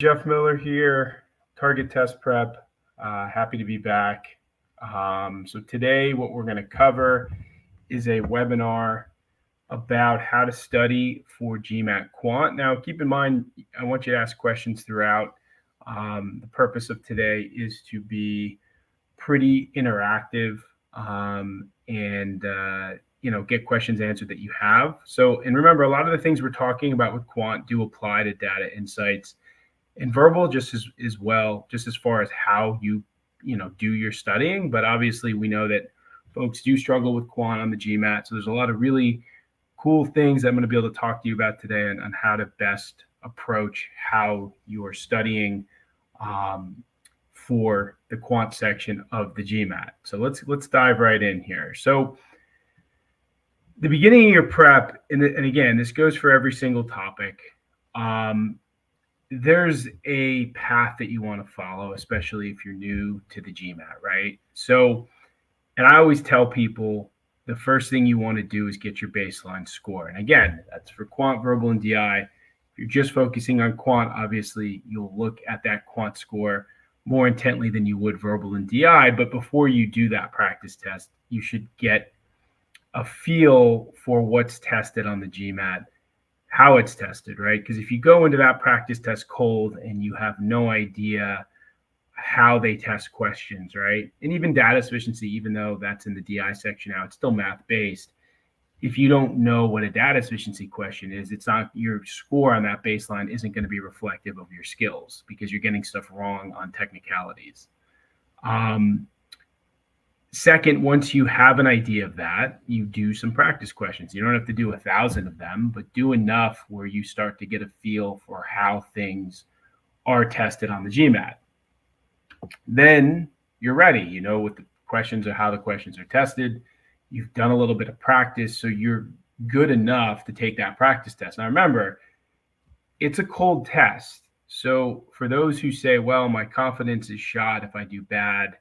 Jeff Miller here, Target Test Prep. Happy to be back. So today what we're going to cover is a webinar about how to study for GMAT Quant. Now, keep in mind, I want you to ask questions throughout. The purpose of today is to be pretty interactive and get questions answered that you have. So, and remember, a lot of the things we're talking about with Quant do apply to data insights and verbal just as well, just as far as how you do your studying. But obviously we know that folks do struggle with Quant on the GMAT. So there's a lot of really cool things I'm going to be able to talk to you about today on how to best approach how you're studying for the Quant section of the GMAT. So let's dive right in here. So the beginning of your prep, and again, this goes for every single topic. There's a path that you want to follow, especially if you're new to the GMAT, right? So, and I always tell people the first thing you want to do is get your baseline score. And again, that's for Quant, Verbal, and DI. If you're just focusing on Quant, obviously you'll look at that Quant score more intently than you would Verbal and DI. But before you do that practice test, you should get a feel for what's tested on the GMAT, how it's tested, right? Because if you go into that practice test cold and you have no idea how they test questions, right? And even data sufficiency, even though that's in the DI section now, it's still math-based. If you don't know what a data sufficiency question is, it's not, your score on that baseline isn't going to be reflective of your skills because you're getting stuff wrong on technicalities. Second, once you have an idea of that, you do some practice questions. You don't have to do 1,000 of them, but do enough where you start to get a feel for how things are tested on the GMAT. Then you're ready. You know what the questions are, how the questions are tested. You've done a little bit of practice, so you're good enough to take that practice test. Now remember, it's a cold test. So for those who say, well, my confidence is shot if I do bad,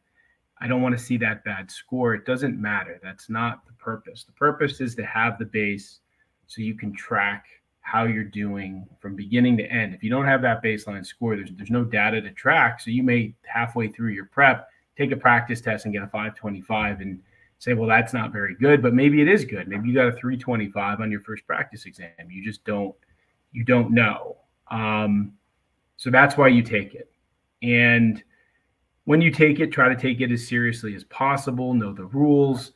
I don't want to see that bad score. It doesn't matter. That's not the purpose. The purpose is to have the base so you can track how you're doing from beginning to end. If you don't have that baseline score, there's no data to track. So you may halfway through your prep take a practice test and get a 525 and say, well, that's not very good, but maybe it is good. Maybe you got a 325 on your first practice exam. You just don't know. So that's why you take it. And when you take it, try to take it as seriously as possible. Know the rules,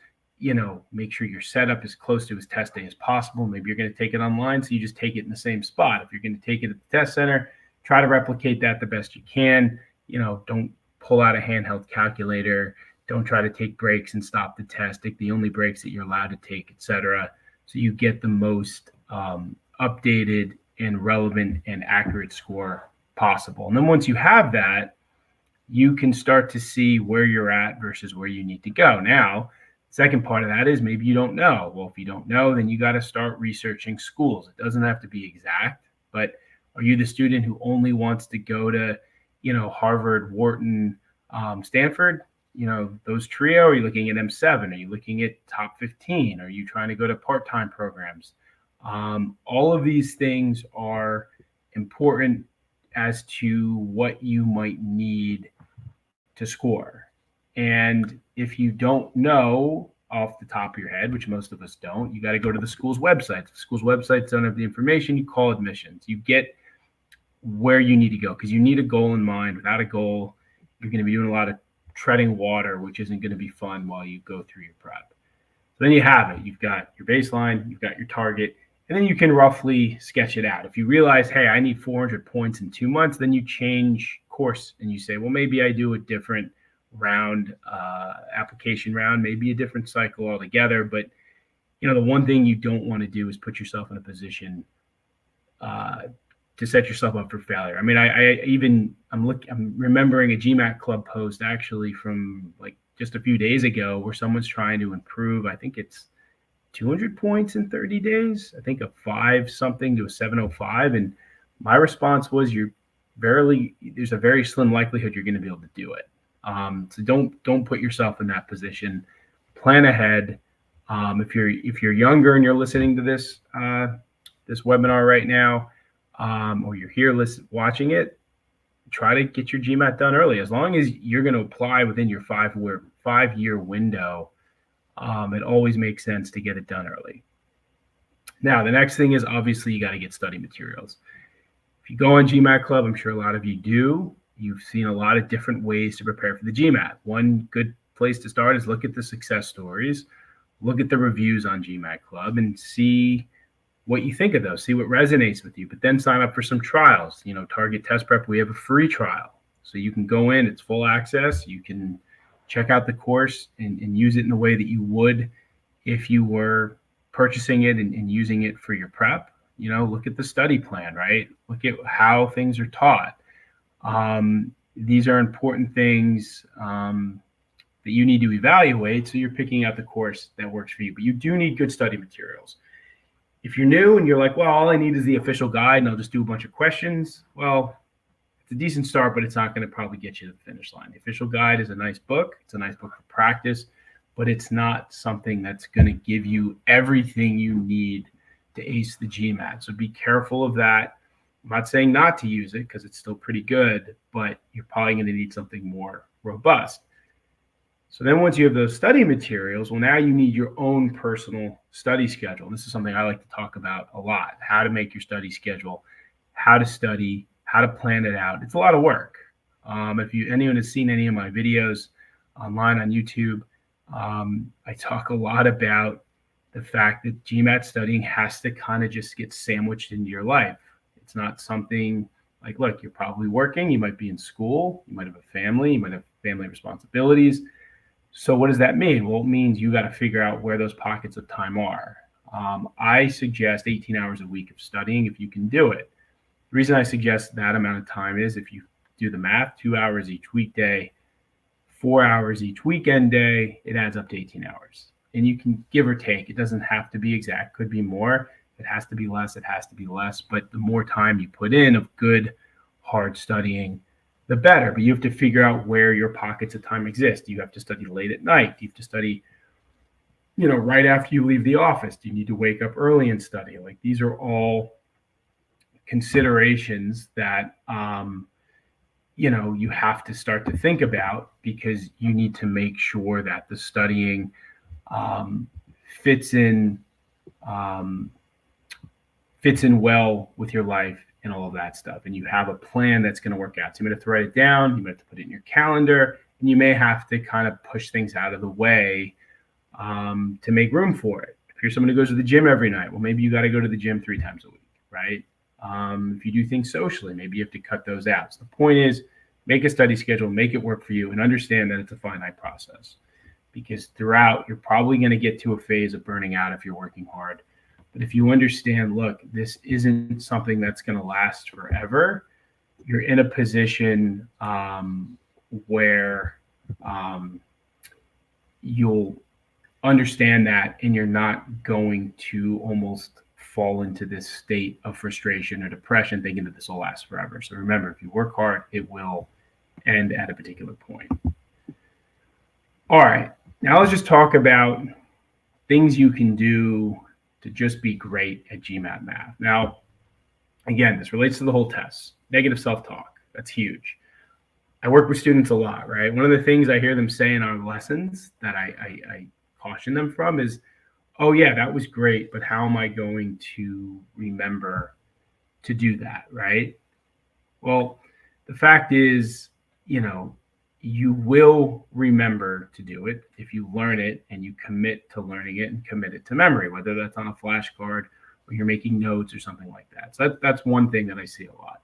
make sure your setup is close to as test day as possible. Maybe you're going to take it online, so you just take it in the same spot. If you're going to take it at the test center, try to replicate that the best you can. Don't pull out a handheld calculator. Don't try to take breaks and stop the test. Take the only breaks that you're allowed to take, etc. So you get the most updated and relevant and accurate score possible. And then once you have that, you can start to see where you're at versus where you need to go. Now, second part of that is maybe you don't know. Well, if you don't know, then you got to start researching schools. It doesn't have to be exact, but are you the student who only wants to go to, Harvard, Wharton, Stanford, those trio? Are you looking at M7? Are you looking at top 15? Are you trying to go to part-time programs? All of these things are important as to what you might need to score. And if you don't know off the top of your head, which most of us don't, you got to go to the school's websites. If the school's websites don't have the information, you call admissions. You get where you need to go because you need a goal in mind. Without a goal, you're going to be doing a lot of treading water, which isn't going to be fun while you go through your prep. So then you have it. You've got your baseline, you've got your target, and then you can roughly sketch it out. If you realize, hey, I need 400 points in 2 months, then you change course and you say, well, maybe I do a different round, application round, maybe a different cycle altogether. But, the one thing you don't want to do is put yourself in a position to set yourself up for failure. I mean, I'm remembering a GMAT Club post actually from like just a few days ago where someone's trying to improve. I think it's 200 points in 30 days. I think a 5 something to a 705. And my response was, there's a very slim likelihood you're going to be able to do it. So don't put yourself in that position. Plan ahead. If you're younger and you're listening to this webinar right now, or you're here watching it, try to get your GMAT done early. As long as you're going to apply within your 5 year window, it always makes sense to get it done early. Now, the next thing is obviously you got to get study materials. If you go on GMAT Club, I'm sure a lot of you do, you've seen a lot of different ways to prepare for the GMAT. One good place to start is look at the success stories, look at the reviews on GMAT Club, and see what you think of those, see what resonates with you, but then sign up for some trials. Target Test Prep, we have a free trial. So you can go in, it's full access. You can check out the course and use it in the way that you would if you were purchasing it and using it for your prep. Look at the study plan, right? Look at how things are taught. These are important things that you need to evaluate, so you're picking out the course that works for you. But you do need good study materials. If you're new and you're like, well, all I need is the official guide and I'll just do a bunch of questions, well, it's a decent start, but it's not going to probably get you to the finish line. The official guide is a nice book. It's a nice book for practice, but it's not something that's going to give you everything you need to ace the GMAT. So be careful of that. I'm not saying not to use it because it's still pretty good, but you're probably going to need something more robust. So then once you have those study materials, well, now you need your own personal study schedule. This is something I like to talk about a lot, how to make your study schedule, how to study, how to plan it out. It's a lot of work. If anyone has seen any of my videos online on YouTube, I talk a lot about the fact that GMAT studying has to kind of just get sandwiched into your life. It's not something like, look, you're probably working, you might be in school, you might have a family, you might have family responsibilities. So what does that mean? Well, it means you got to figure out where those pockets of time are. I suggest 18 hours a week of studying if you can do it. The reason I suggest that amount of time is if you do the math, 2 hours each weekday, 4 hours each weekend day, it adds up to 18 hours. And you can give or take. It doesn't have to be exact. Could be more. If it has to be less, it has to be less. But the more time you put in of good, hard studying, the better. But you have to figure out where your pockets of time exist. Do you have to study late at night? Do you have to study, right after you leave the office? Do you need to wake up early and study? Like, these are all considerations that, you have to start to think about, because you need to make sure that the studying fits in well with your life and all of that stuff. And you have a plan that's going to work out. So you might have to write it down. You might have to put it in your calendar, and you may have to kind of push things out of the way to make room for it. If you're someone who goes to the gym every night, well, maybe you got to go to the gym 3 times a week, right? If you do things socially, maybe you have to cut those out. So the point is, make a study schedule, make it work for you, and understand that it's a finite process. Because throughout, you're probably going to get to a phase of burning out if you're working hard. But if you understand, look, this isn't something that's going to last forever, you're in a position where you'll understand that, and you're not going to almost fall into this state of frustration or depression thinking that this will last forever. So remember, if you work hard, it will end at a particular point. All right, now let's just talk about things you can do to just be great at GMAT math. Now, again, this relates to the whole test. Negative self-talk, that's huge. I work with students a lot, right? One of the things I hear them say in our lessons that I caution them from is, oh yeah, that was great, but how am I going to remember to do that, right? Well, the fact is, you will remember to do it if you learn it and you commit to learning it and commit it to memory, whether that's on a flashcard or you're making notes or something like that. So that's one thing that I see a lot.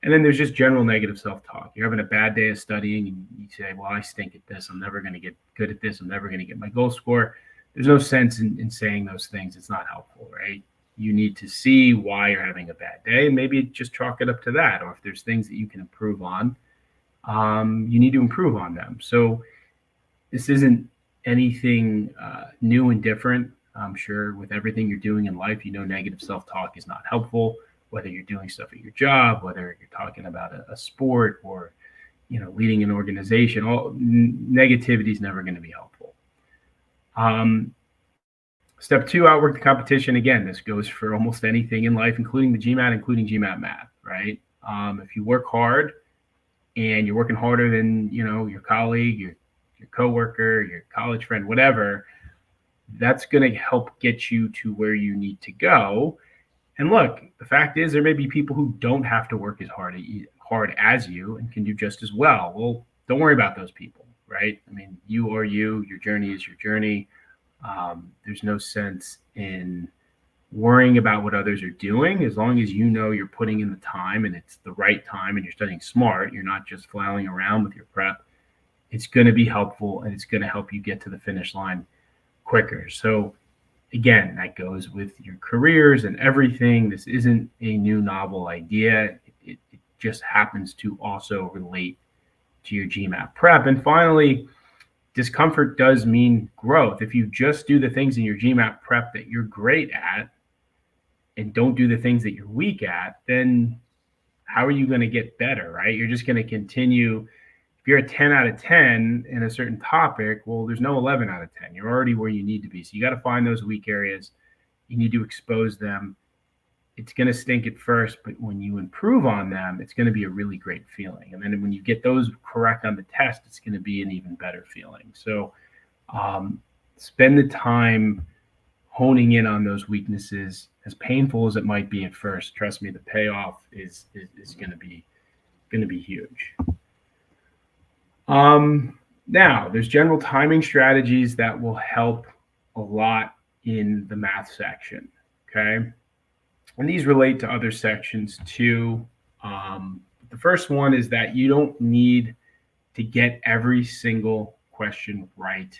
And then there's just general negative self-talk. You're having a bad day of studying and you say, well, I stink at this. I'm never going to get good at this. I'm never going to get my goal score. There's no sense in saying those things. It's not helpful, right? You need to see why you're having a bad day and maybe just chalk it up to that. Or if there's things that you can improve on, you need to improve on them. So this isn't anything new and different. I'm sure with everything you're doing in life, negative self-talk is not helpful, whether you're doing stuff at your job, whether you're talking about a sport or, leading an organization. All negativity is never going to be helpful. Step 2, outwork the competition. Again, this goes for almost anything in life, including the GMAT, including GMAT math, right? If you work hard, and you're working harder than, your colleague, your coworker, your college friend, whatever, that's going to help get you to where you need to go. And look, the fact is there may be people who don't have to work as hard as you and can do just as well. Well, don't worry about those people, right? I mean, you are you, your journey is your journey. There's no sense in worrying about what others are doing. As long as you know you're putting in the time and it's the right time and you're studying smart, you're not just flailing around with your prep, it's going to be helpful and it's going to help you get to the finish line quicker. So again, that goes with your careers and everything. This isn't a new novel idea. It just happens to also relate to your GMAT prep. And finally, discomfort does mean growth. If you just do the things in your GMAT prep that you're great at and don't do the things that you're weak at, then how are you going to get better, right? You're just going to continue. If you're a 10 out of 10 in a certain topic, well, there's no 11 out of 10. You're already where you need to be. So you got to find those weak areas. You need to expose them. It's going to stink at first, but when you improve on them, it's going to be a really great feeling. And then when you get those correct on the test, it's going to be an even better feeling. So spend the time honing in on those weaknesses. As painful as it might be at first, trust me, the payoff is going to be huge. Now, there's general timing strategies that will help a lot in the math section, okay? And these relate to other sections too. The first one is that you don't need to get every single question right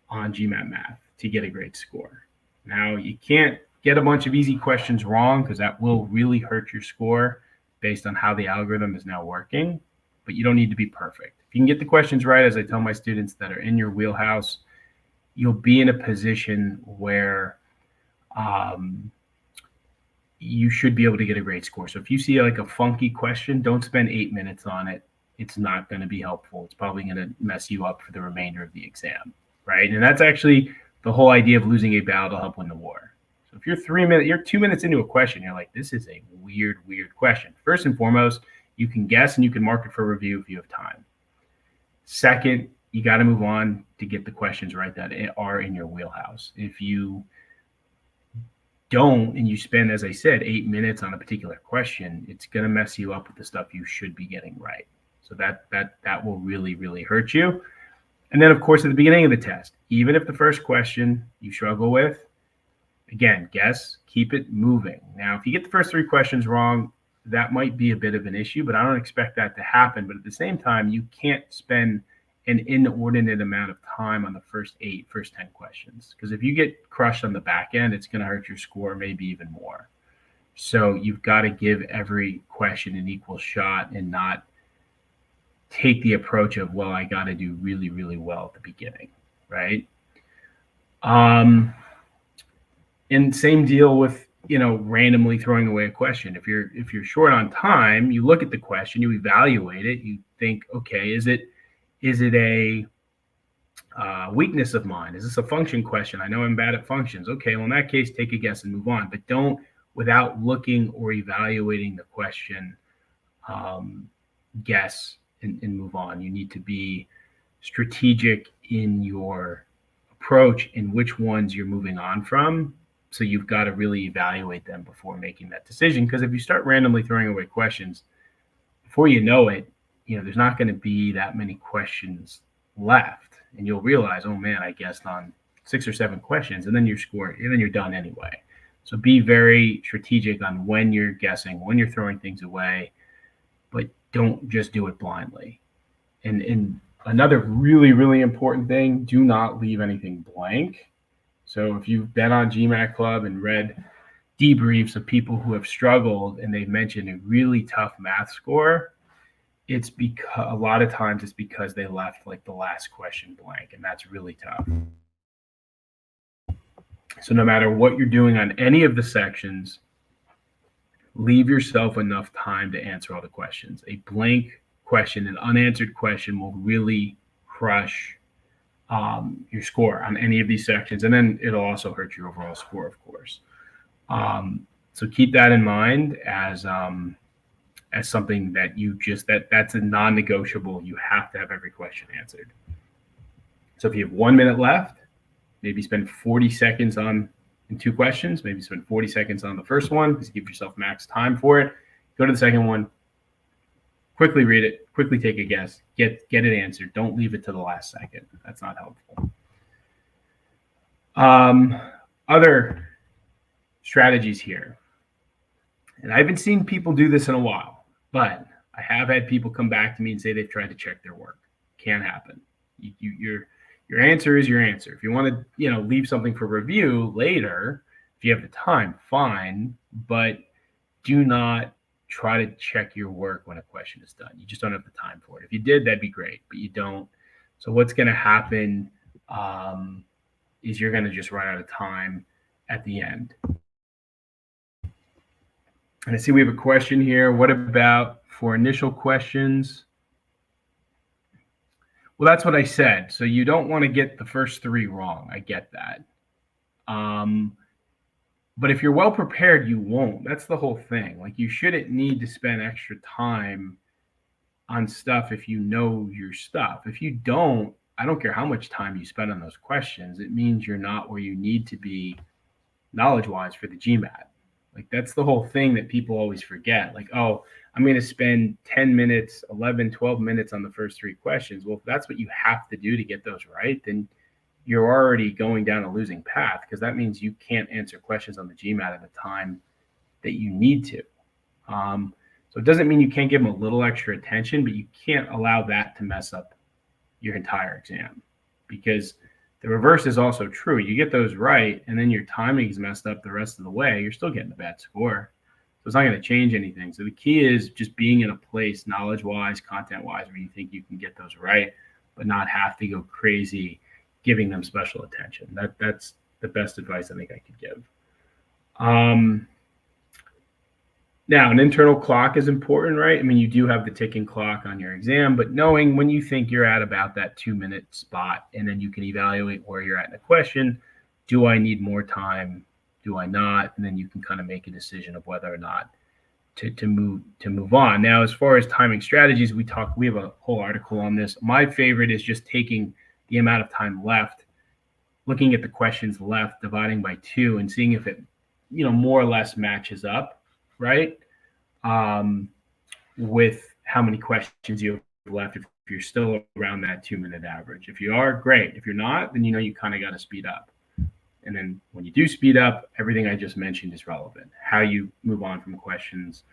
on GMAT Math to get a great score. Now, you can't get a bunch of easy questions wrong because that will really hurt your score based on how the algorithm is now working, but you don't need to be perfect. If you can get the questions right, as I tell my students, that are in your wheelhouse, you'll be in a position where you should be able to get a great score. So if you see like a funky question, don't spend 8 minutes on it. It's not going to be helpful. It's probably going to mess you up for the remainder of the exam, right? And that's actually the whole idea of losing a battle to help win the war. So if you're 2 minutes into a question, you're like, this is a weird question. First and foremost, you can guess and you can mark it for review if you have time. Second, you got to move on to get the questions right that are in your wheelhouse. If you don't, and you spend, as I said, 8 minutes on a particular question, it's going to mess you up with the stuff you should be getting right. So that will really hurt you. And then, of course, at the beginning of the test, even if the first question you struggle with, again, guess, keep it moving. Now, if you get the first 3 questions wrong, that might be a bit of an issue, but I don't expect that to happen. But at the same time, you can't spend an inordinate amount of time on the first 10 questions. Because if you get crushed on the back end, it's going to hurt your score, maybe even more. So you've got to give every question an equal shot and not take the approach of, well, I got to do really well at the beginning, right? And same deal with, randomly throwing away a question. If you're short on time, you look at the question, you evaluate it, you think, okay, is it a weakness of mine? Is this a function question? I know I'm bad at functions. Okay, well, in that case, take a guess and move on. But don't, without looking or evaluating the question, guess and move on. You need to be strategic in your approach in which ones you're moving on from. So you've got to really evaluate them before making that decision. Because if you start randomly throwing away questions, before you know it, there's not going to be that many questions left. And you'll realize, oh man, I guessed on 6 or 7 questions, and then you're done anyway. So be very strategic on when you're guessing, when you're throwing things away, but don't just do it blindly. And another really important thing, do not leave anything blank. So if you've been on GMAT Club and read debriefs of people who have struggled and they've mentioned a really tough math score, it's because a lot of times it's because they left like the last question blank, and that's really tough. So no matter what you're doing on any of the sections, leave yourself enough time to answer all the questions. A blank question, an unanswered question will really crush your score on any of these sections, and then it'll also hurt your overall score, of course. So keep that in mind as as something that that's a non-negotiable. You have to have every question answered. So if you have 1 minute left, maybe spend 40 seconds in 2 questions, maybe spend 40 seconds on the first one because you give yourself max time for it. Go to the second one, quickly read it, quickly take a guess, get it answered. Don't leave it to the last second. That's not helpful. Other strategies here. And I haven't seen people do this in a while, but I have had people come back to me and say they've tried to check their work. Can't happen. Your answer is your answer. If you want to, leave something for review later, if you have the time, fine, but do not try to check your work when a question is done. You just don't have the time for it. If you did, that'd be great, but you don't. So what's going to happen is you're going to just run out of time at the end. And I see we have a question here. What about for initial questions? Well, that's what I said. So you don't want to get the first 3 wrong. I get that. But if you're well prepared, you won't. That's the whole thing. Like, you shouldn't need to spend extra time on stuff if you know your stuff. If you don't, I don't care how much time you spend on those questions. It means you're not where you need to be knowledge-wise for the GMAT. Like, that's the whole thing that people always forget. Like, oh, I'm going to spend 10 minutes, 11, 12 minutes on the first 3 questions. Well, if that's what you have to do to get those right, then you're already going down a losing path, because that means you can't answer questions on the GMAT at the time that you need to. So it doesn't mean you can't give them a little extra attention, but you can't allow that to mess up your entire exam, because the reverse is also true. You get those right, and then your timing is messed up the rest of the way, you're still getting a bad score. So it's not going to change anything. So the key is just being in a place, knowledge-wise, content-wise, where you think you can get those right, but not have to go crazy giving them special attention. That's the best advice I think I could give. Now, an internal clock is important, right? I mean, you do have the ticking clock on your exam, but knowing when you think you're at about that 2-minute spot, and then you can evaluate where you're at in the question. Do I need more time? Do I not? And then you can kind of make a decision of whether or not to move on. Now, as far as timing strategies, we have a whole article on this. My favorite is just taking the amount of time left, looking at the questions left, dividing by 2, and seeing if it, more or less matches up, right? With how many questions you have left, if you're still around that 2-minute average. If you are, great. If you're not, then you kind of got to speed up. And then when you do speed up, everything I just mentioned is relevant. How you move on from questions,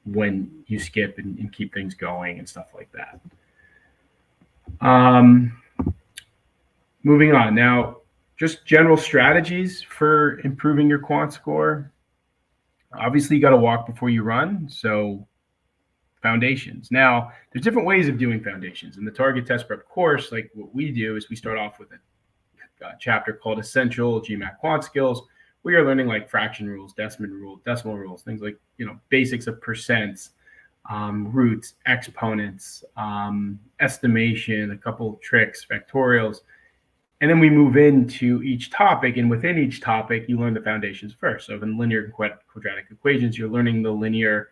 when you skip and keep things going and stuff like that. Moving on. Now, just general strategies for improving your quant score. Obviously, you got to walk before you run. So foundations. Now, there's different ways of doing foundations. In the Target Test Prep course, like what we do is we start off with a chapter called Essential GMAT Quant Skills. We are learning like fraction rules, decimal rules, things like, basics of percents, roots, exponents, estimation, a couple tricks, factorials. And then we move into each topic, and within each topic, you learn the foundations first. So in linear and quadratic equations, you're learning the linear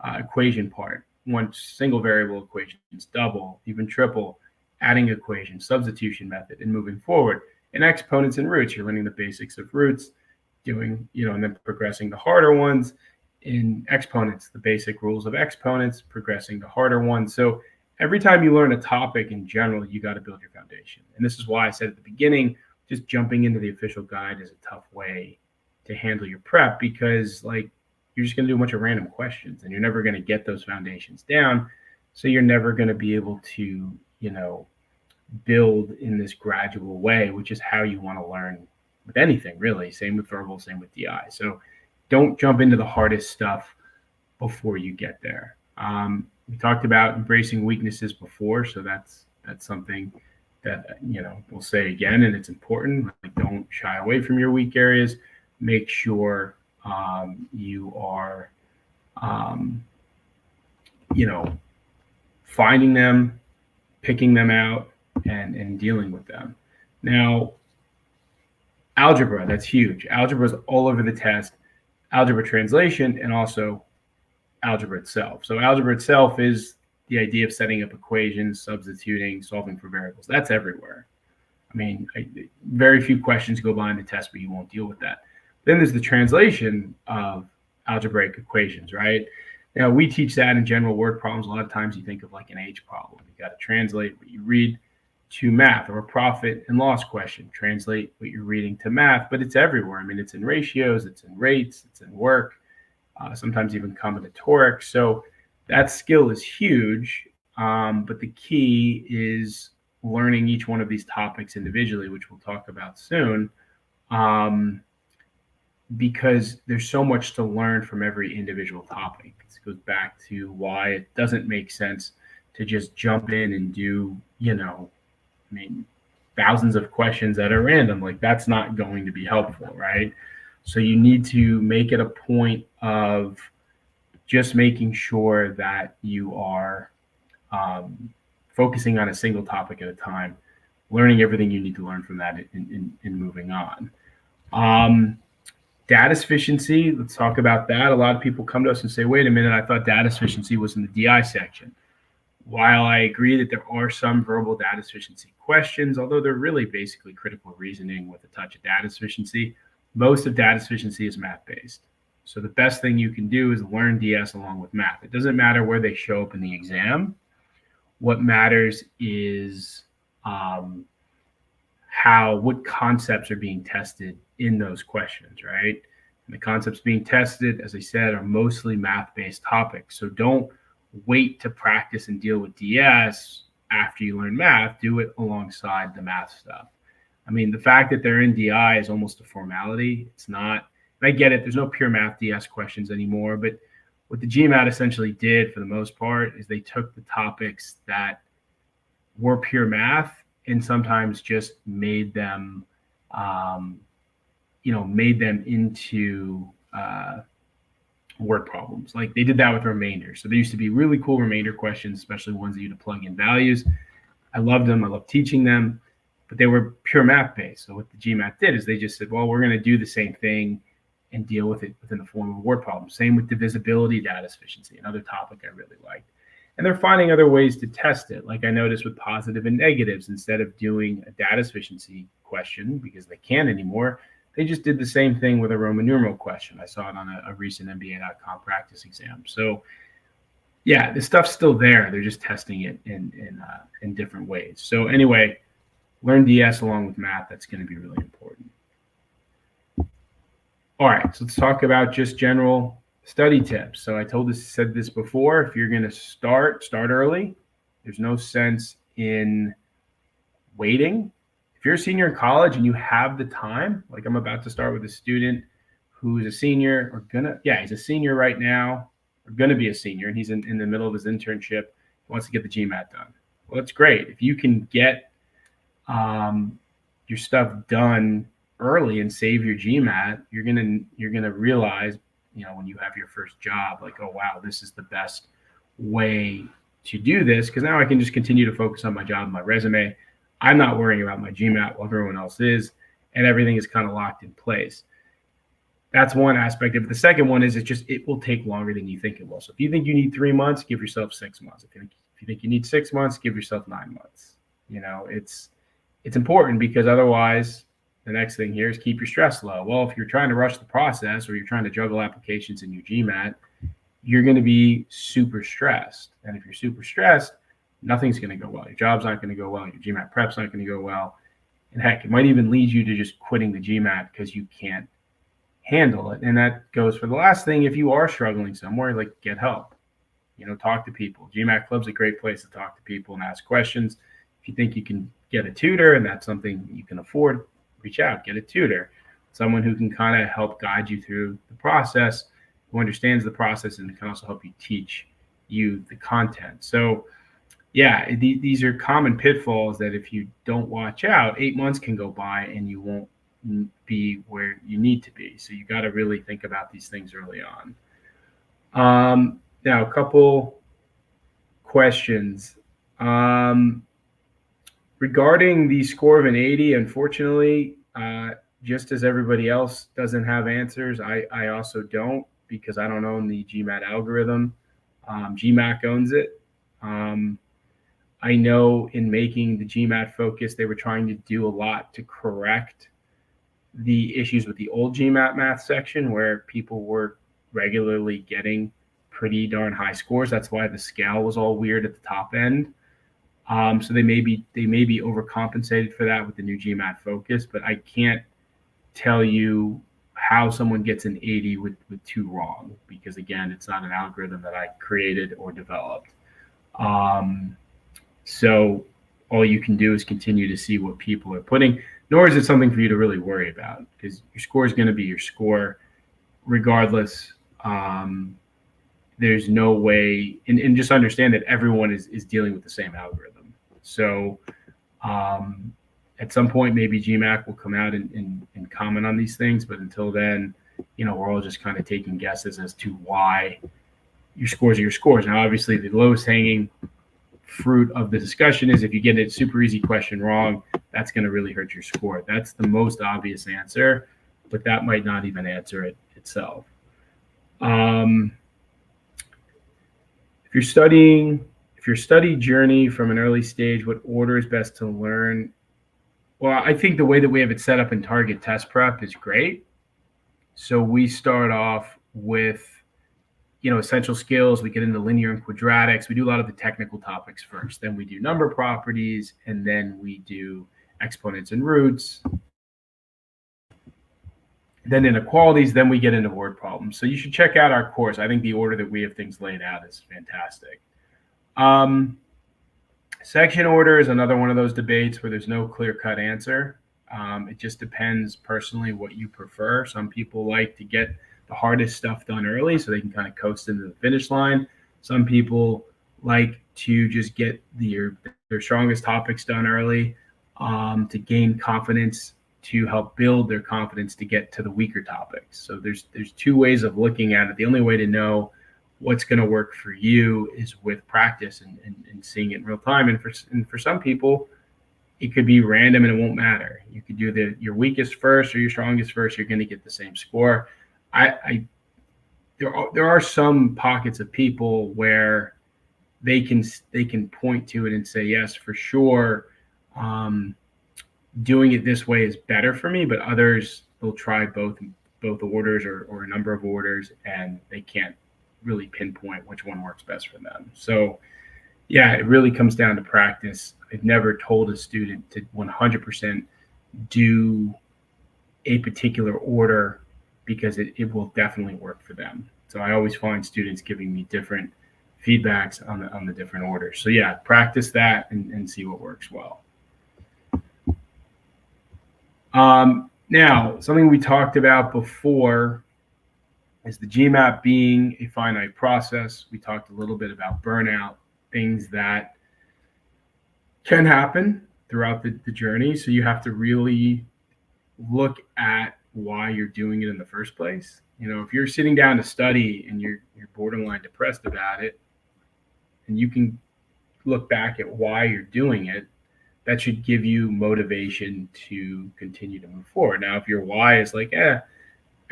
equation part. One single variable equations, double, even triple, adding equations, substitution method, and moving forward. In exponents and roots, you're learning the basics of roots, and then progressing to harder ones. In exponents, the basic rules of exponents, progressing to harder ones. So every time you learn a topic in general, you got to build your foundation. And this is why I said at the beginning, just jumping into the official guide is a tough way to handle your prep, because you're just going to do a bunch of random questions and you're never going to get those foundations down. So you're never going to be able to, build in this gradual way, which is how you want to learn with anything, really. Same with verbal, same with DI. So don't jump into the hardest stuff before you get there. We talked about embracing weaknesses before, so that's something that we'll say again, and it's important. Don't shy away from your weak areas. Make sure you are finding them, picking them out, and dealing with them. Now, algebra, that's huge. Algebra is all over the test. Algebra translation, and also algebra itself. So algebra itself is the idea of setting up equations, substituting, solving for variables. That's everywhere. I mean, very few questions go by in the test where you won't deal with that. Then there's the translation of algebraic equations, right? Now, we teach that in general word problems. A lot of times you think of like an H problem. You got to translate what you read to math, or a profit and loss question. Translate what you're reading to math, but it's everywhere. I mean, it's in ratios, it's in rates, it's in work, sometimes even combinatorics. So that skill is huge, but the key is learning each one of these topics individually, which we'll talk about soon, because there's so much to learn from every individual topic. This goes back to why it doesn't make sense to just jump in and do, I mean, thousands of questions that are random. Like, that's not going to be helpful, right? So you need to make it a point of just making sure that you are focusing on a single topic at a time, learning everything you need to learn from that and moving on. Data sufficiency, let's talk about that. A lot of people come to us and say, wait a minute, I thought data sufficiency was in the DI section. While I agree that there are some verbal data sufficiency questions, although they're really basically critical reasoning with a touch of data sufficiency, most of data sufficiency is math-based. So the best thing you can do is learn DS along with math. It doesn't matter where they show up in the exam. What matters is what concepts are being tested in those questions, right? And the concepts being tested, as I said, are mostly math-based topics. So don't wait to practice and deal with DS after you learn math. Do it alongside the math stuff. I mean, the fact that they're in DI is almost a formality. It's not, I get it, there's no pure math DS questions anymore, but what the GMAT essentially did for the most part is they took the topics that were pure math and sometimes just made them, into word problems. Like, they did that with remainder. So there used to be really cool remainder questions, especially ones that you had to plug in values. I loved them. I loved teaching them, but they were pure math based. So what the GMAT did is they just said, well, we're going to do the same thing and deal with it within the form of a word problem. Same with divisibility data sufficiency, another topic I really liked. And they're finding other ways to test it. Like I noticed with positive and negatives, instead of doing a data sufficiency question, because they can't anymore, they just did the same thing with a Roman numeral question. I saw it on a recent MBA.com practice exam. So yeah, the stuff's still there. They're just testing it in different ways. So anyway, learn DS along with math. That's going to be really important. All right, so let's talk about just general study tips. So I said this before, if you're going to start early. There's no sense in waiting. If you're a senior in college and you have the time, like I'm about to start with a student who's a senior he's a senior right now, or going to be a senior, and he's in the middle of his internship, he wants to get the GMAT done. Well, that's great. If you can get your stuff done early and save your GMAT, you're gonna realize, when you have your first job, like, oh wow, this is the best way to do this, because now I can just continue to focus on my job and my resume. I'm not worrying about my GMAT while everyone else is, and everything is kind of locked in place. That's one aspect of it. The second one is it will take longer than you think it will. So if you think you need 3 months, give yourself 6 months. If you think you need 6 months, give yourself 9 months. It's important, because otherwise the next thing here is keep your stress low. Well, if you're trying to rush the process or you're trying to juggle applications in your GMAT, you're going to be super stressed. And if you're super stressed, nothing's going to go well. Your job's not going to go well. Your GMAT prep's not going to go well. And heck, it might even lead you to just quitting the GMAT because you can't handle it. And that goes for the last thing. If you are struggling somewhere, like, get help. Talk to people. GMAT Club's a great place to talk to people and ask questions. If you think you can get a tutor and that's something you can afford, reach out, get a tutor, someone who can kind of help guide you through the process, who understands the process and can also help you teach you the content. So yeah, these are common pitfalls that if you don't watch out, 8 months can go by and you won't be where you need to be. So you got to really think about these things early on. Now, a couple questions. Regarding the score of an 80, unfortunately, just as everybody else doesn't have answers, I also don't. because I don't own the GMAT algorithm. GMAT owns it. I know in making the GMAT focus, they were trying to do a lot to correct the issues with the old GMAT math section where people were regularly getting pretty darn high scores. That's why the scale was all weird at the top end. So they may be overcompensated for that with the new GMAT focus, but I can't tell you how someone gets an 80 with two wrong, because again, it's not an algorithm that I created or developed. So all you can do is continue to see what people are putting, nor is it something for you to really worry about, because your score is going to be your score regardless. There's no way, and just understand that everyone is dealing with the same algorithm. So at some point, maybe GMAT will come out and comment on these things, but until then, we're all just kind of taking guesses as to why your scores are your scores. Now, obviously, the lowest hanging fruit of the discussion is if you get a super easy question wrong, that's going to really hurt your score. That's the most obvious answer, but that might not even answer it itself. If your study journey from an early stage, what order is best to learn? Well, I think the way that we have it set up in Target Test Prep is great. So we start off with, essential skills. We get into linear and quadratics. We do a lot of the technical topics first. Then we do number properties, and then we do exponents and roots. Then inequalities, then we get into word problems. So you should check out our course. I think the order that we have things laid out is fantastic. Section order is another one of those debates where there's no clear-cut answer. It just depends personally what you prefer. Some people like to get the hardest stuff done early so they can kind of coast into the finish line. Some people like to just get their strongest topics done early to gain confidence, to help build their confidence to get to the weaker topics. So there's two ways of looking at it. The only way to know what's going to work for you is with practice and seeing it in real time. And for some people, it could be random and it won't matter. You could do your weakest first or your strongest first. You're going to get the same score. There are some pockets of people where they can point to it and say, yes, for sure, doing it this way is better for me. But others will try both orders or a number of orders, and they can't really pinpoint which one works best for them. So yeah, it really comes down to practice. I've never told a student to 100% do a particular order because it will definitely work for them. So I always find students giving me different feedbacks on the different orders. So yeah, practice that and see what works well. Now, something we talked about before is the GMAT being a finite process. We talked a little bit about burnout, things that can happen throughout the journey. So you have to really look at why you're doing it in the first place. If you're sitting down to study and you're borderline depressed about it, and you can look back at why you're doing it, that should give you motivation to continue to move forward. Now, if your why is like, I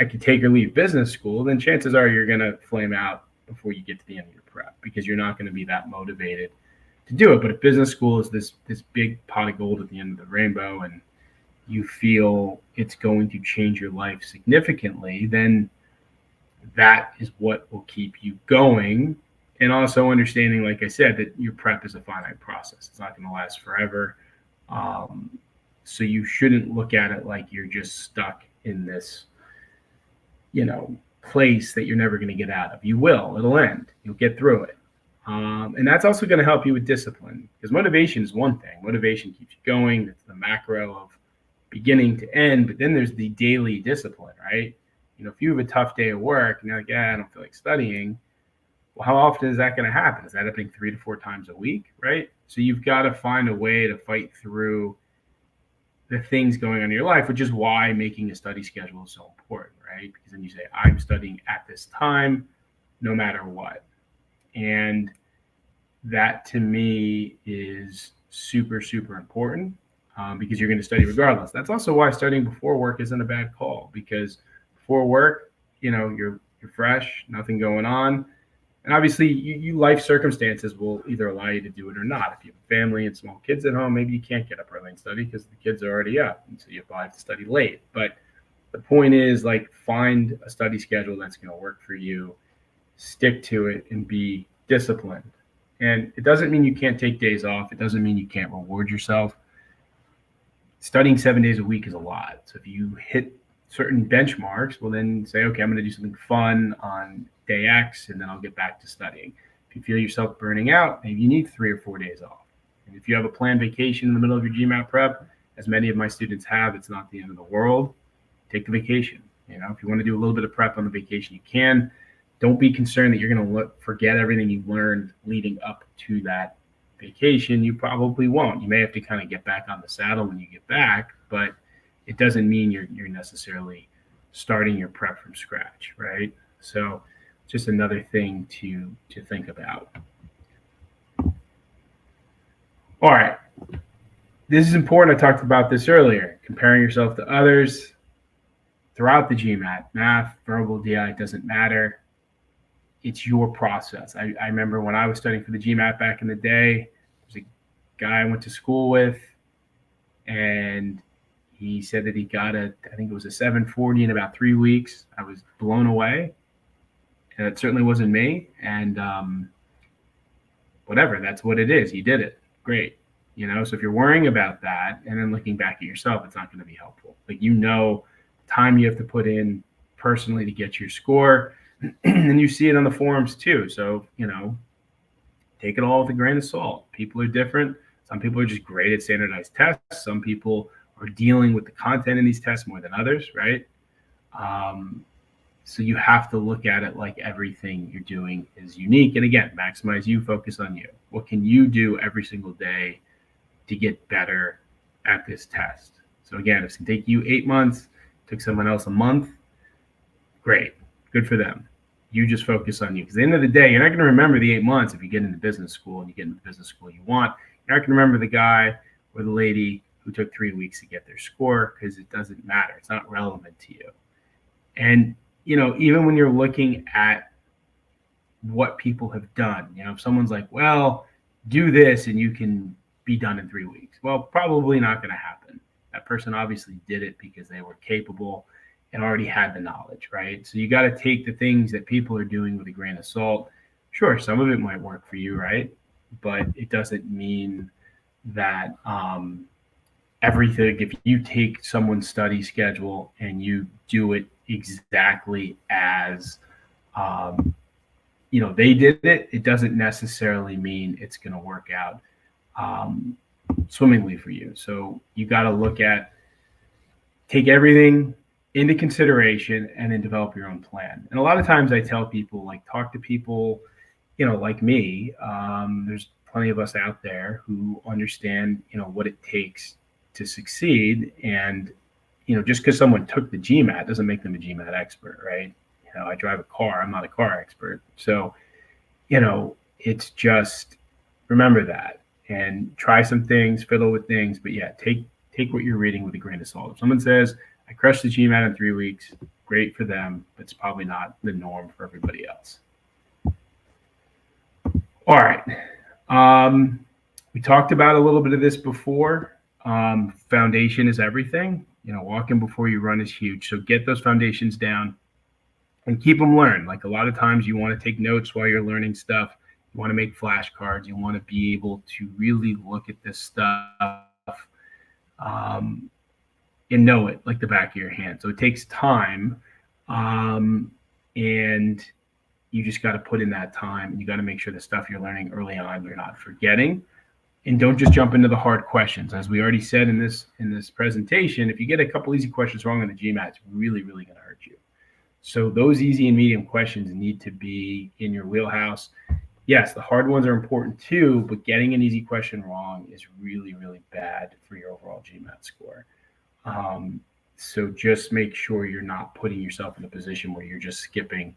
could take or leave business school, then chances are you're going to flame out before you get to the end of your prep because you're not going to be that motivated to do it. But if business school is this big pot of gold at the end of the rainbow and you feel it's going to change your life significantly, then that is what will keep you going. And also understanding, like I said, that your prep is a finite process. It's not going to last forever. So you shouldn't look at it like you're just stuck in this, place that you're never going to get out of. You will. It'll end. You'll get through it. And that's also going to help you with discipline, because motivation is one thing. Motivation keeps you going. It's the macro of beginning to end. But then there's the daily discipline, right? If you have a tough day at work and you're like, I don't feel like studying. Well, how often is that going to happen? Is that happening 3 to 4 times a week, right? So you've got to find a way to fight through the things going on in your life, which is why making a study schedule is so important, right? Because then you say, I'm studying at this time, no matter what. And that to me is super, super important because you're going to study regardless. That's also why studying before work isn't a bad call, because before work, you're you're fresh, nothing going on. And obviously, life circumstances will either allow you to do it or not. If you have a family and small kids at home, maybe you can't get up early and study because the kids are already up, and so you probably have to study late. But the point is, like, find a study schedule that's going to work for you, stick to it, and be disciplined. And it doesn't mean you can't take days off. It doesn't mean you can't reward yourself. Studying 7 days a week is a lot. So if you hit certain benchmarks, well, then say, okay, I'm going to do something fun on day X, and then I'll get back to studying. If you feel yourself burning out, maybe you need 3 or 4 days off. And if you have a planned vacation in the middle of your GMAT prep, as many of my students have, it's not the end of the world. Take the vacation. You know, if you want to do a little bit of prep on the vacation, you can. Don't be concerned that you're going to forget everything you learned leading up to that vacation. You probably won't. You may have to kind of get back on the saddle when you get back, but it doesn't mean you're necessarily starting your prep from scratch, right? So just another thing to think about. All right. This is important. I talked about this earlier. Comparing yourself to others throughout the GMAT, math, verbal, DI, it doesn't matter. It's your process. I remember when I was studying for the GMAT back in the day, there's a guy I went to school with, and he said that he got I think it was a 740 in about 3 weeks. I was blown away. And it certainly wasn't me. And whatever, that's what it is. He did it. Great. You know, so if you're worrying about that and then looking back at yourself, it's not going to be helpful. Like, you know, time you have to put in personally to get your score, and you see it on the forums too. So, you know, take it all with a grain of salt. People are different. Some people are just great at standardized tests. Some people are dealing with the content in these tests more than others, right? So you have to look at it like everything you're doing is unique. And again, maximize you, focus on you. What can you do every single day to get better at this test? So again, if it's going to take you 8 months, took someone else a month, great, good for them. You just focus on you. Because at the end of the day, you're not going to remember the 8 months if you get into business school and you get into the business school you want. You're not going to remember the guy or the lady who took 3 weeks to get their score, because it doesn't matter. It's not relevant to you. And, you know, even when you're looking at what people have done, you know, if someone's like, well, do this and you can be done in 3 weeks. Well, probably not going to happen. That person obviously did it because they were capable and already had the knowledge, right? So you got to take the things that people are doing with a grain of salt. Sure, some of it might work for you, right? But it doesn't mean that everything, if you take someone's study schedule and you do it exactly as you know, they did it, it doesn't necessarily mean it's going to work out swimmingly for you. So you got to take everything into consideration and then develop your own plan. And a lot of times I tell people, like, talk to people, you know, like me. There's plenty of us out there who understand, you know, what it takes to succeed. And, you know, just because someone took the GMAT doesn't make them a GMAT expert, right? You know, I drive a car. I'm not a car expert. So, you know, it's just, remember that and try some things, fiddle with things. But yeah, take what you're reading with a grain of salt. If someone says, I crushed the GMAT in 3 weeks, great for them, but it's probably not the norm for everybody else. All right. We talked about a little bit of this before. Foundation is everything. You know, walking before you run is huge. So get those foundations down and keep them learned. Like, a lot of times you want to take notes while you're learning stuff. You want to make flashcards. You want to be able to really look at this stuff and know it like the back of your hand. So it takes time, and you just got to put in that time, and you got to make sure the stuff you're learning early on you're not forgetting. And don't just jump into the hard questions. As we already said in this presentation, if you get a couple easy questions wrong on the GMAT, it's really, really going to hurt you. So those easy and medium questions need to be in your wheelhouse. Yes, the hard ones are important too, but getting an easy question wrong is really, really bad for your overall GMAT score. So just make sure you're not putting yourself in a position where you're just skipping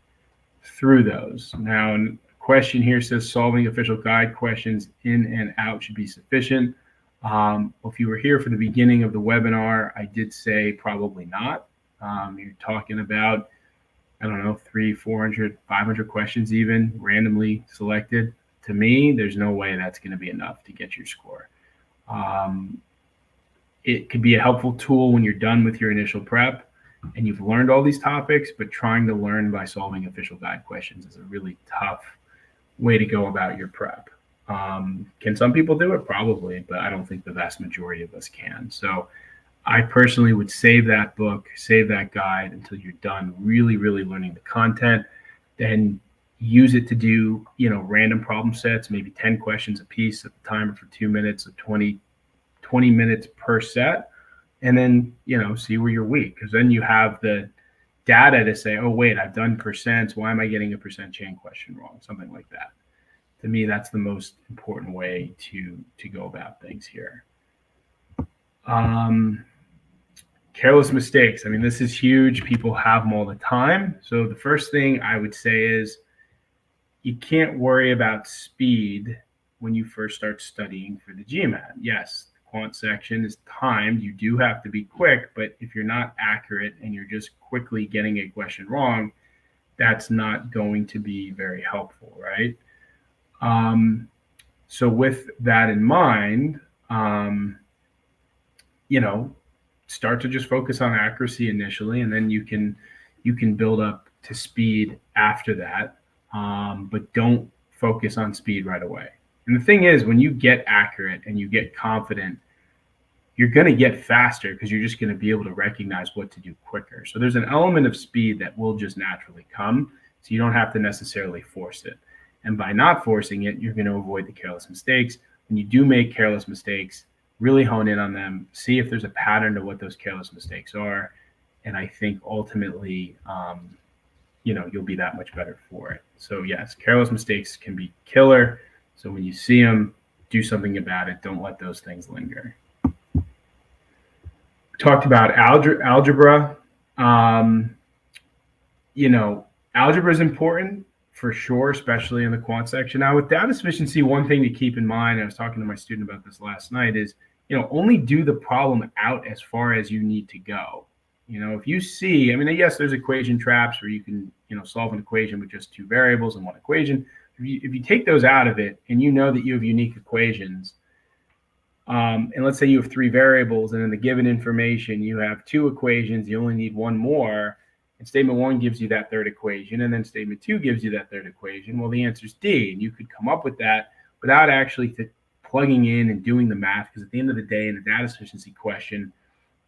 through those. Now, a question here says solving official guide questions in and out should be sufficient. If you were here for the beginning of the webinar, I did say probably not. You're talking about I don't know, 300, 400, 500 questions even randomly selected. To me, there's no way that's going to be enough to get your score. Um, it could be a helpful tool when you're done with your initial prep and you've learned all these topics, but trying to learn by solving official guide questions is a really tough way to go about your prep. Can some people do it? Probably, but I don't think the vast majority of us can. So I personally would save that book, save that guide until you're done really, really learning the content. Then use it to do, random problem sets, maybe 10 questions a piece at the timer for 2 minutes, of 20 minutes per set. And then, see where you're weak. Because then you have the data to say, oh, wait, I've done percents. Why am I getting a percent chain question wrong? Something like that. To me, that's the most important way to go about things here. Careless mistakes. I mean, this is huge. People have them all the time. So the first thing I would say is you can't worry about speed when you first start studying for the GMAT. Yes, the quant section is timed. You do have to be quick, but if you're not accurate and you're just quickly getting a question wrong, that's not going to be very helpful, right? So with that in mind, start to just focus on accuracy initially, and then you can build up to speed after that. But don't focus on speed right away. And the thing is, when you get accurate and you get confident, you're going to get faster because you're just going to be able to recognize what to do quicker. So there's an element of speed that will just naturally come. So you don't have to necessarily force it. And by not forcing it, you're going to avoid the careless mistakes. When you do make careless mistakes, really hone in on them, see if there's a pattern to what those careless mistakes are. And I think ultimately, you'll be that much better for it. So yes, careless mistakes can be killer. So when you see them, do something about it. Don't let those things linger. Talked about algebra. Algebra is important for sure, especially in the quant section. Now, with data sufficiency, one thing to keep in mind, I was talking to my student about this last night, is, only do the problem out as far as you need to go. If you see, yes, there's equation traps where you can, solve an equation with just two variables and one equation. If you take those out of it and you know that you have unique equations, and let's say you have three variables, and in the given information, you have two equations, you only need one more, and statement one gives you that third equation, and then statement two gives you that third equation. Well, the answer is D, and you could come up with that without actually plugging in and doing the math, because at the end of the day, in a data sufficiency question,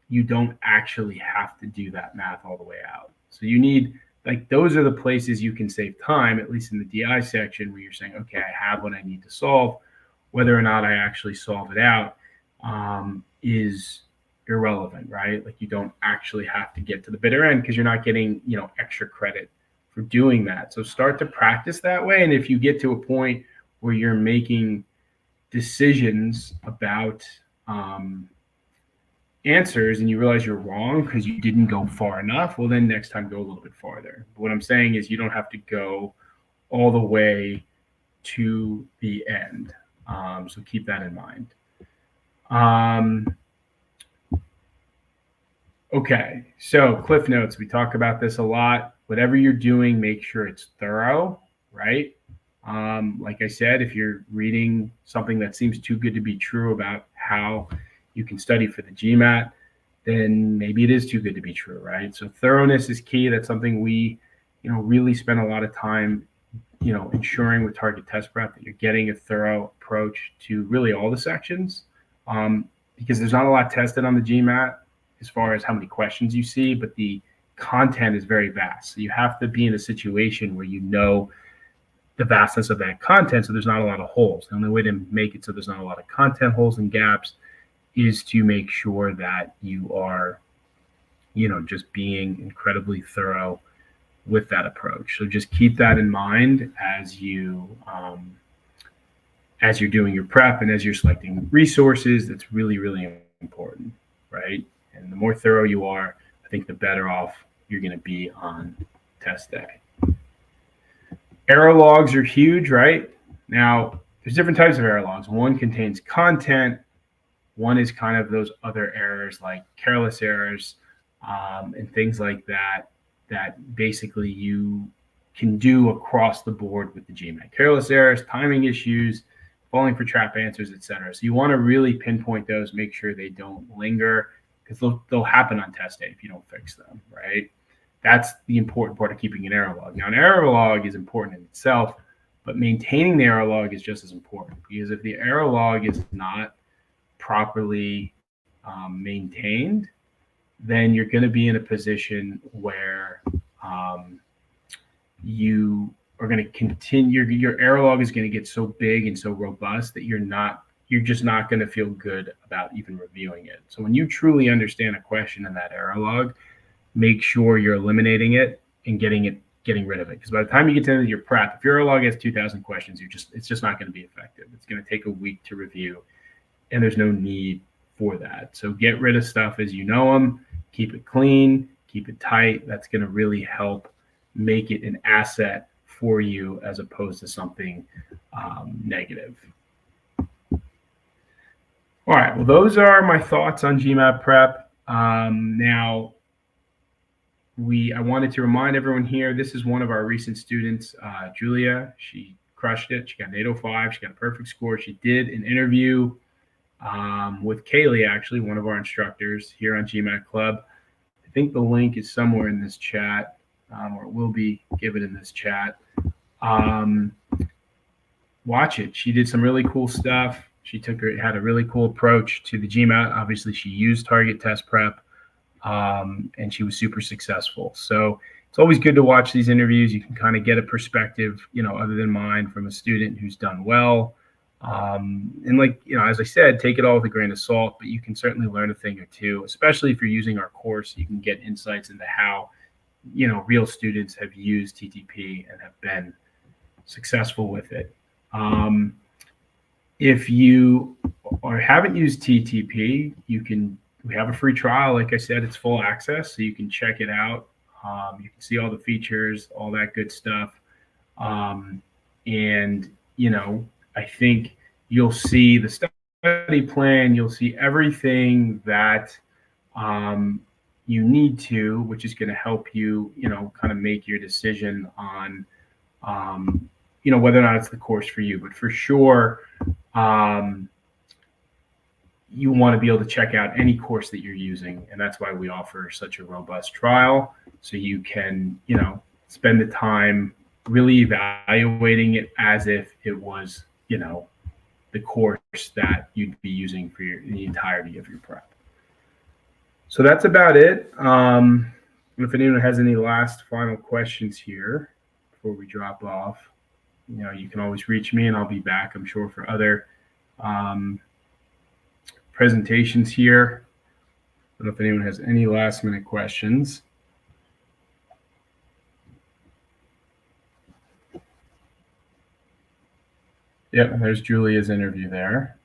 you don't actually have to do that math all the way out. So you need, those are the places you can save time, at least in the DI section, where you're saying, okay, I have what I need to solve. Whether or not I actually solve it out is irrelevant, right? You don't actually have to get to the bitter end because you're not getting, extra credit for doing that. So start to practice that way. And if you get to a point where you're making decisions about answers and you realize you're wrong because you didn't go far enough, well, then next time go a little bit farther. But what I'm saying is you don't have to go all the way to the end. So keep that in mind. Okay, so Cliff Notes, we talk about this a lot. Whatever you're doing, make sure it's thorough, right? Like I said, if you're reading something that seems too good to be true about how you can study for the GMAT, then maybe it is too good to be true, right? So thoroughness is key. That's something we, really spend a lot of time ensuring with target test prep that you're getting a thorough approach to really all the sections, because there's not a lot tested on the GMAT as far as how many questions you see, but the content is very vast. So you have to be in a situation where the vastness of that content, so there's not a lot of holes. The only way to make it so there's not a lot of content holes and gaps is to make sure that you are, just being incredibly thorough with that approach. So just keep that in mind as you're doing your prep and as you're selecting resources. That's really, really important, right? And the more thorough you are, I think the better off you're going to be on test day. Error logs are huge, right? Now, there's different types of error logs. One contains content. One is kind of those other errors like careless errors and things like that that basically you can do across the board with the GMAT. Careless errors, timing issues, falling for trap answers, etc. So you want to really pinpoint those, make sure they don't linger, because they'll happen on test day if you don't fix them, right? That's the important part of keeping an error log. Now, an error log is important in itself, but maintaining the error log is just as important, because if the error log is not properly maintained, then you're going to be in a position where you are going to continue. Your error log is going to get so big and so robust that you're just not going to feel good about even reviewing it. So when you truly understand a question in that error log, make sure you're eliminating it and getting rid of it. Because by the time you get to your prep, if your error log has 2,000 questions, it's just not going to be effective. It's going to take a week to review, and there's no need for that. So get rid of stuff as you know them, keep it clean, keep it tight. That's going to really help make it an asset for you as opposed to something negative. All right, well, those are my thoughts on GMAT prep. Now, I wanted to remind everyone here, this is one of our recent students, Julia. She crushed it. She got an 805. She got a perfect score. She did an interview with Kaylee, actually, one of our instructors here on GMAT Club. I think the link is somewhere in this chat, or it will be given in this chat. Watch it. She did some really cool stuff. She had a really cool approach to the GMAT. Obviously, she used target test prep, and she was super successful. So it's always good to watch these interviews. You can kind of get a perspective, other than mine, from a student who's done well. And as I said, take it all with a grain of salt, but you can certainly learn a thing or two, especially if you're using our course. You can get insights into how, real students have used TTP and have been successful with it. If you haven't used TTP, we have a free trial. Like I said, it's full access, so you can check it out. You can see all the features, all that good stuff. I think you'll see the study plan. You'll see everything that you need to, which is going to help you, kind of make your decision on, whether or not it's the course for you. But for sure, you want to be able to check out any course that you're using. And that's why we offer such a robust trial. So you can, spend the time really evaluating it as if it was, the course that you'd be using for the entirety of your prep. So that's about it. If anyone has any final questions here before we drop off, you can always reach me, and I'll be back, I'm sure, for other presentations here. I don't know if anyone has any last-minute questions. Yep, there's Julia's interview there.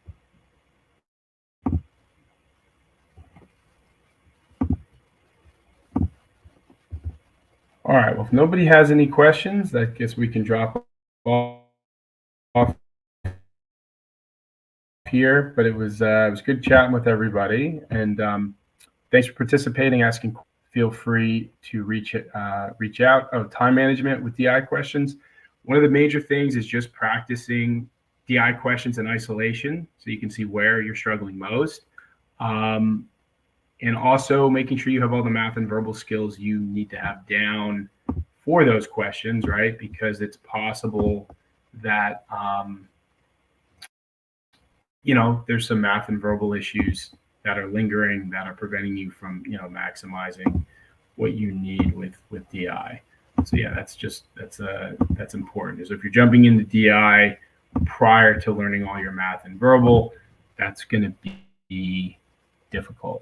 All right, well, if nobody has any questions, I guess we can drop off here. But it was good chatting with everybody, and thanks for participating, asking. Feel free to reach out. Oh, time management with DI questions. One of the major things is just practicing DI questions in isolation, so you can see where you're struggling most. And also making sure you have all the math and verbal skills you need to have down for those questions, right? Because it's possible that, there's some math and verbal issues that are lingering, that are preventing you from, maximizing what you need with DI. So yeah, that's important. So if you're jumping into DI prior to learning all your math and verbal, that's going to be difficult.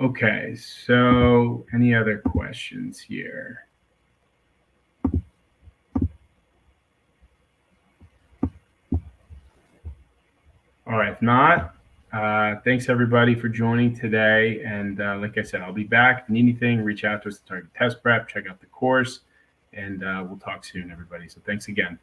Okay, so any other questions here? All right, if not, thanks everybody for joining today. And like I said, I'll be back. If you need anything, reach out to us at Target Test Prep, check out the course, and we'll talk soon, everybody. So thanks again.